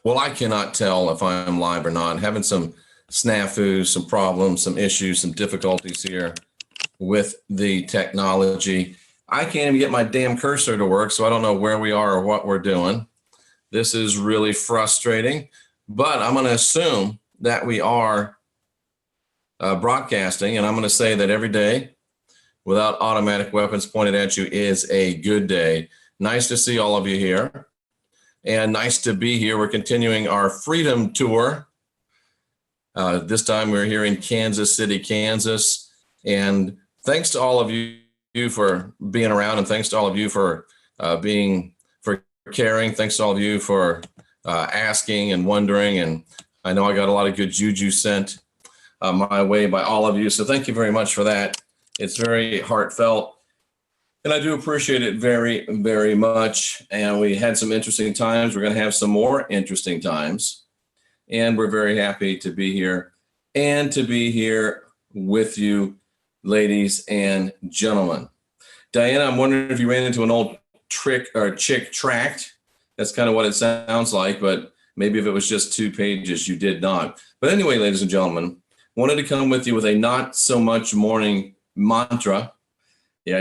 Well, I cannot tell if I'm live or not. Having some snafus, some problems, some issues, some difficulties here with the technology. I can't even get my damn cursor to work, so I don't know where we are or what we're doing. This is really frustrating, but I'm going to assume that we are broadcasting, and I'm going to say that every day without automatic weapons pointed at you is a good day. Nice to see all of you here. And nice to be here. We're continuing our Freedom Tour. This time we're here in Kansas City, Kansas. And thanks to all of you for being around, and thanks to all of you for caring. Thanks to all of you for asking and wondering. And I know I got a lot of good juju sent my way by all of you. So thank you very much for that. It's very heartfelt. And I do appreciate it very, very much. And we had some interesting times. We're going to have some more interesting times. And we're very happy to be here and to be here with you, ladies and gentlemen. Diana, I'm wondering if you ran into an old trick or chick tract. That's kind of what it sounds like, but maybe if it was just 2 pages, you did not. But anyway, ladies and gentlemen, wanted to come with you with a not so much morning mantra. Yeah,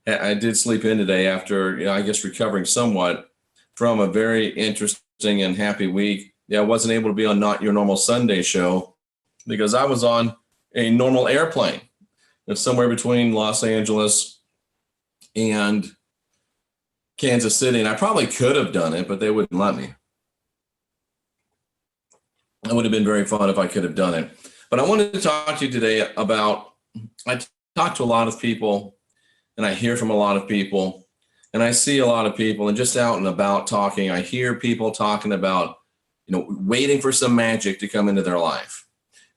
I did sleep in today after, I guess, recovering somewhat from a very interesting and happy week. Yeah, I wasn't able to be on Not Your Normal Sunday show because I was on a normal airplane. It's somewhere between Los Angeles and Kansas City, and I probably could have done it, but they wouldn't let me. It would have been very fun if I could have done it. But I wanted to talk to you today about, I talk to a lot of people, and I hear from a lot of people, and I see a lot of people, and just out and about talking, I hear people talking about, waiting for some magic to come into their life.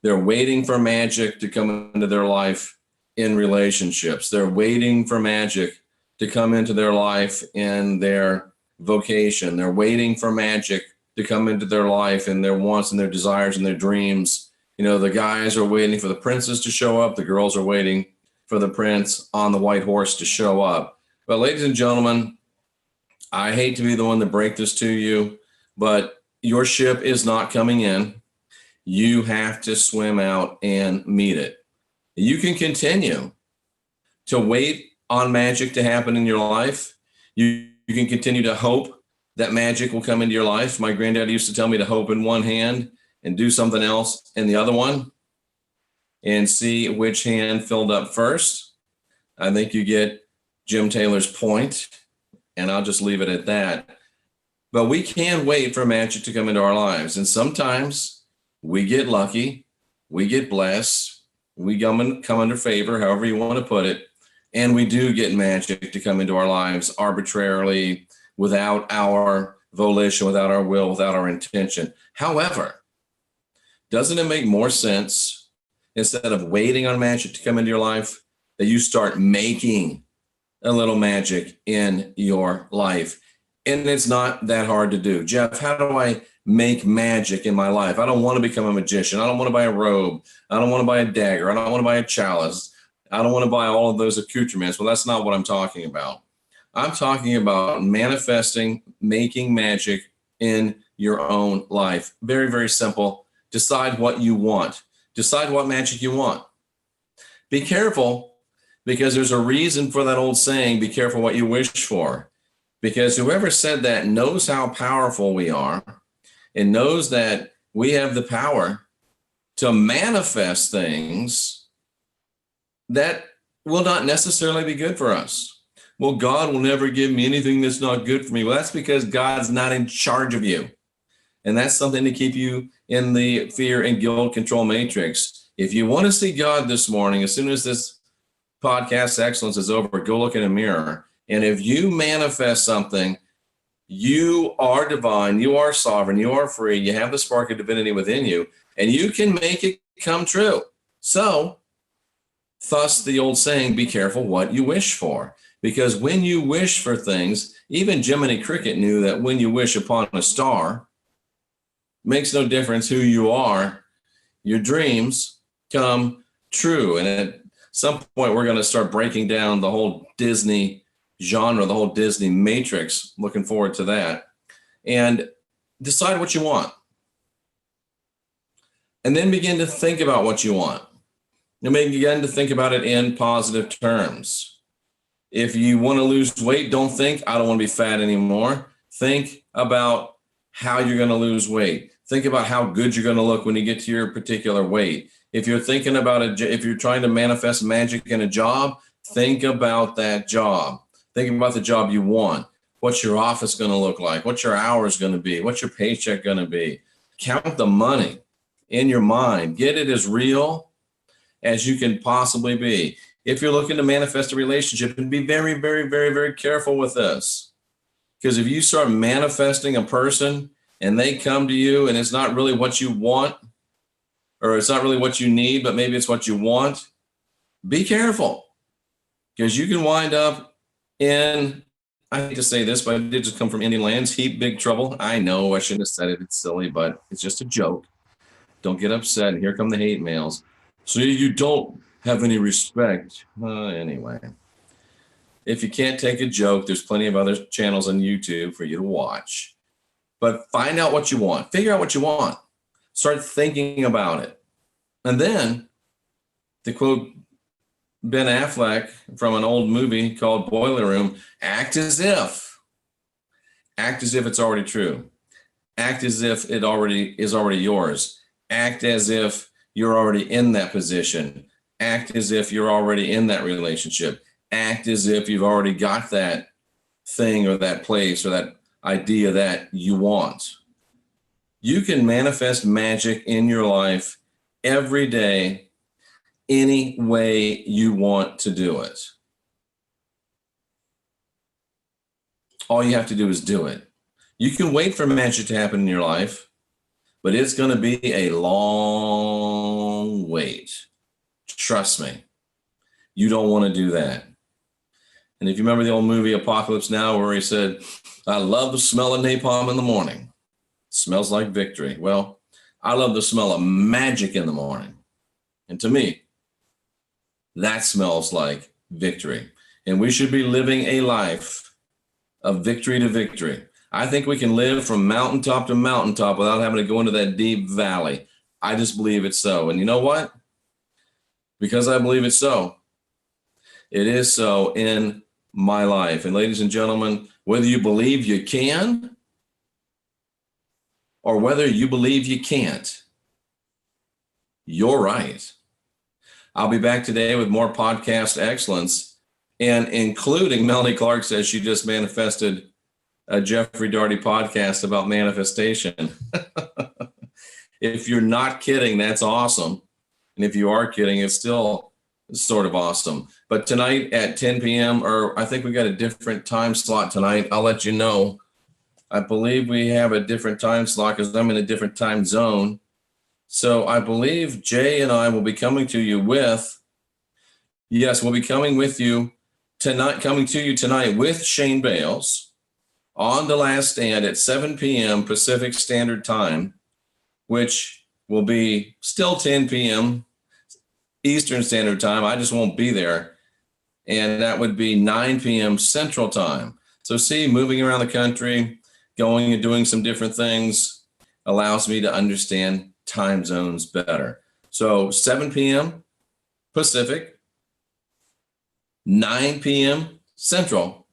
They're waiting for magic to come into their life in relationships. They're waiting for magic to come into their life in their vocation. They're waiting for magic to come into their life in their wants and their desires and their dreams. The guys are waiting for the princess to show up. The girls are waiting for the prince on the white horse to show up. But ladies and gentlemen, I hate to be the one to break this to you, but your ship is not coming in. You have to swim out and meet it. You can continue to wait on magic to happen in your life. You can continue to hope that magic will come into your life. My granddad used to tell me to hope in one hand and do something else in the other one and see which hand filled up first. I think you get Jim Taylor's point, and I'll just leave it at that. But we can wait for magic to come into our lives. And sometimes we get lucky, we get blessed, we come under favor, however you want to put it, and we do get magic to come into our lives arbitrarily, without our volition, without our will, without our intention. However, doesn't it make more sense, instead of waiting on magic to come into your life, that you start making a little magic in your life? And it's not that hard to do. Jeff, how do I make magic in my life? I don't want to become a magician. I don't want to buy a robe. I don't want to buy a dagger. I don't want to buy a chalice. I don't want to buy all of those accoutrements. Well, that's not what I'm talking about. I'm talking about manifesting, making magic in your own life. Very, very simple. Decide what you want. Decide what magic you want. Be careful, because there's a reason for that old saying, be careful what you wish for. Because whoever said that knows how powerful we are and knows that we have the power to manifest things that will not necessarily be good for us. Well, God will never give me anything that's not good for me. Well, that's because God's not in charge of you. And that's something to keep you in the fear and guilt control matrix. If you want to see God this morning, as soon as this podcast excellence is over, go look in a mirror. And if you manifest something, you are divine, you are sovereign, you are free, you have the spark of divinity within you, and you can make it come true. So, thus the old saying, be careful what you wish for. Because when you wish for things, even Jiminy Cricket knew that when you wish upon a star, makes no difference who you are, your dreams come true. And at some point, we're going to start breaking down the whole Disney genre, the whole Disney matrix. Looking forward to that. And decide what you want. And then begin to think about what you want. And begin to think about it in positive terms. If you want to lose weight, don't think, I don't want to be fat anymore. Think about how you're going to lose weight. Think about how good you're going to look when you get to your particular weight. If you're thinking about if you're trying to manifest magic in a job, think about that job. Think about the job you want. What's your office going to look like? What's your hours going to be? What's your paycheck going to be? Count the money in your mind. Get it as real as you can possibly be. If you're looking to manifest a relationship, and be very, very, very, very careful with this. Because if you start manifesting a person and they come to you and it's not really what you want, or it's not really what you need, but maybe it's what you want, be careful. Because you can wind up in, I hate to say this, but I did just come from Indian lands, heap big trouble. I know I shouldn't have said it. It's silly, but it's just a joke. Don't get upset. Here come the hate mails. So you don't have any respect. Anyway, if you can't take a joke, there's plenty of other channels on YouTube for you to watch. But find out what you want. Figure out what you want. Start thinking about it. And then, to quote Ben Affleck from an old movie called Boiler Room, act as if it's already true. Act as if it is already yours. Act as if you're already in that position. Act as if you're already in that relationship. Act as if you've already got that thing or that place or that idea that you want. You can manifest magic in your life every day, any way you want to do it. All you have to do is do it. You can wait for magic to happen in your life, but it's going to be a long wait. Trust me. You don't want to do that. And if you remember the old movie Apocalypse Now, where he said, I love the smell of napalm in the morning. It smells like victory. Well, I love the smell of magic in the morning. And to me, that smells like victory. And we should be living a life of victory to victory. I think we can live from mountaintop to mountaintop without having to go into that deep valley. I just believe it's so. And you know what? Because I believe it's so, it is so in my life. And ladies and gentlemen, whether you believe you can or whether you believe you can't, you're right. I'll be back today with more podcast excellence, and including Melanie Clark says she just manifested a Jeffrey Daugherty podcast about manifestation. If you're not kidding, that's awesome. And if you are kidding, it's still sort of awesome. But tonight at 10 p.m., or I think we got a different time slot tonight. I'll let you know. I believe we have a different time slot because I'm in a different time zone. So I believe Jay and I will be coming to you with, yes, we'll be coming with you tonight, coming to you tonight with Shane Bales on The Last Stand at 7 p.m. Pacific Standard Time, which will be still 10 p.m. Eastern Standard Time. I just won't be there. And that would be 9 p.m. Central Time. So see, moving around the country, going and doing some different things allows me to understand time zones better. So 7 p.m. Pacific, 9 p.m. Central,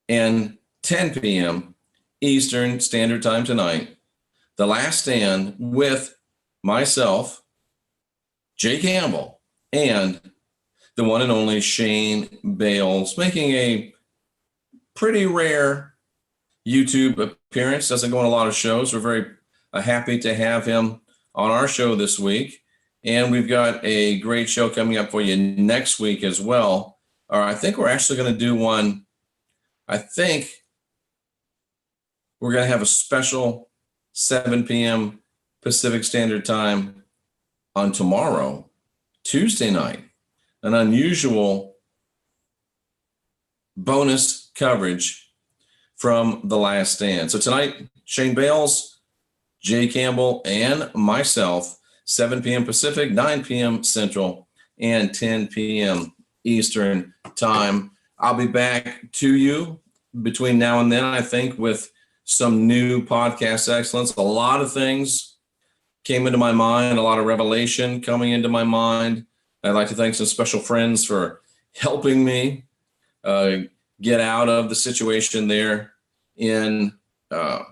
and 10 p.m. Eastern Standard Time tonight. The Last Stand with myself, Jay Campbell, and the one and only Shane Bales, making a pretty rare YouTube appearance. Doesn't go on a lot of shows. We're very happy to have him on our show this week. And we've got a great show coming up for you next week as well. Or I think we're actually going to do one. I think we're going to have a special 7 p.m. Pacific Standard Time on tomorrow, Tuesday night. An unusual bonus coverage from The Last Stand. So tonight, Shane Bales, Jay Campbell, and myself, 7 p.m. Pacific, 9 p.m. Central, and 10 p.m. Eastern Time. I'll be back to you between now and then, I think, with some new podcast excellence. A lot of things came into my mind, a lot of revelation coming into my mind. I'd like to thank some special friends for helping me get out of the situation there in, I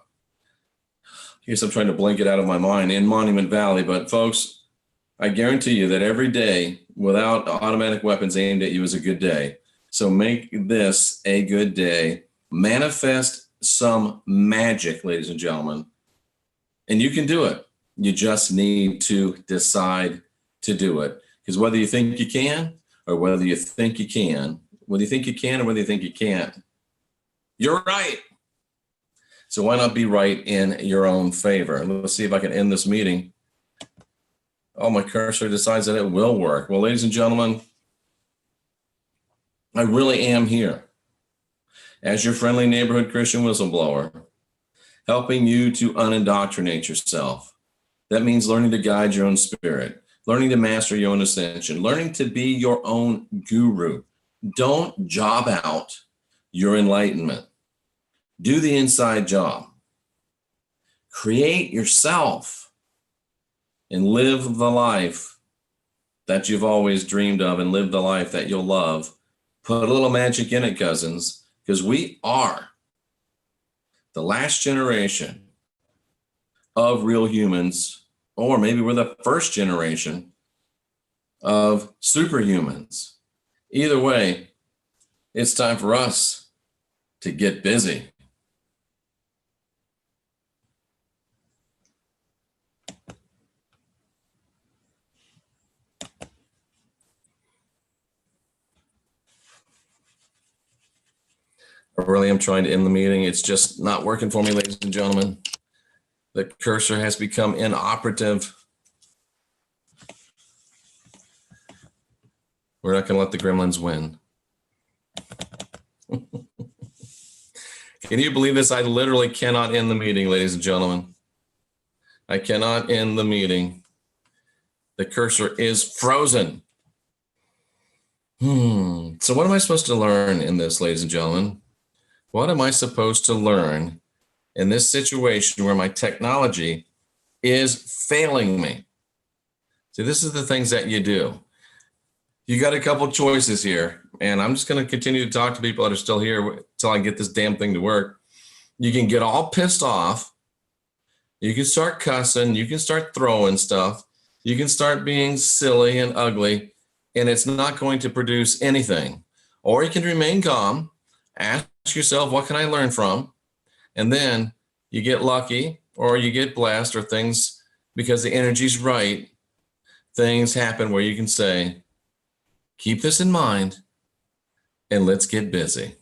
guess I'm trying to blink it out of my mind, in Monument Valley. But folks, I guarantee you that every day without automatic weapons aimed at you is a good day. So make this a good day. Manifest some magic, ladies and gentlemen. And you can do it. You just need to decide to do it. Because whether you think you can or whether you think you can, whether you think you can or whether you think you can't, you're right. So why not be right in your own favor? Let's see if I can end this meeting. Oh, my cursor decides that it will work. Well, ladies and gentlemen, I really am here as your friendly neighborhood Christian whistleblower, helping you to unindoctrinate yourself. That means learning to guide your own spirit, learning to master your own ascension, learning to be your own guru. Don't job out your enlightenment. Do the inside job. Create yourself and live the life that you've always dreamed of, and live the life that you'll love. Put a little magic in it, cousins, because we are the last generation of real humans, or maybe we're the first generation of superhumans. Either way, it's time for us to get busy. I really am trying to end the meeting. It's just not working for me, ladies and gentlemen. The cursor has become inoperative. We're not going to let the gremlins win. Can you believe this? I literally cannot end the meeting, ladies and gentlemen. I cannot end the meeting. The cursor is frozen. So what am I supposed to learn in this, ladies and gentlemen? What am I supposed to learn in this situation where my technology is failing me? See, this is the things that you do. You got a couple choices here, and I'm just going to continue to talk to people that are still here until I get this damn thing to work. You can get all pissed off. You can start cussing. You can start throwing stuff. You can start being silly and ugly, and it's not going to produce anything. Or you can remain calm, ask yourself, what can I learn from? And then you get lucky, or you get blessed, or things, because the energy's right, things happen where you can say, keep this in mind and let's get busy.